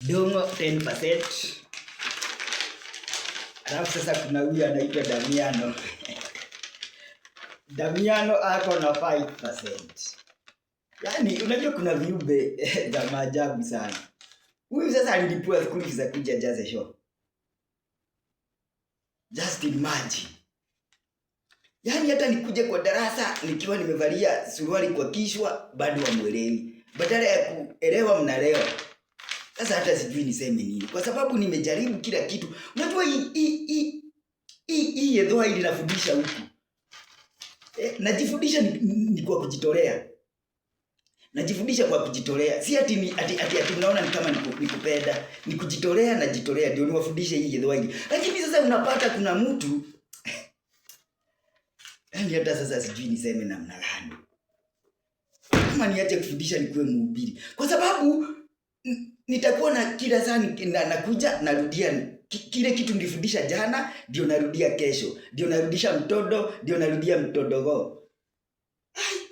Dongo 10%. Alafu sasa kuna huyu anaitwa Damiano. Damiano ako na 5%. Yaani unajua kuna viumbe za maajabu sana. Huyu sasa alilipua school fees za kuja Jaze show. Just imagine. Yaani hata nikuje kwa darasa nikiwa nimevalia suruali kwa kichwa bado wamuelewi. Badala ya kuelewa mnalewa. Sasa hata sijui niseme nini. Kwa sababu nimejaribu kila kitu. Unajua hii yedhoa ili nafundisha huku. Najifundisha ni kwa kujitolea. Najifundisha kwa kujitolea. Si ati unaona ni kama nikupenda. Ni kujitolea najitolea ndio niwafundishe hii yedhoa hili. Lakini sasa unapata kuna mtu yaani hata sasa sijui niseme namna gani. Kama niache kufundisha nikuwe mhubiri. Kwa sababu nitakuwa na kila saa nakuja narudia kile kitu nilifundisha jana ndio narudia kesho. Ndio narudisha mtodo, ndio narudia mtodogo. Ai.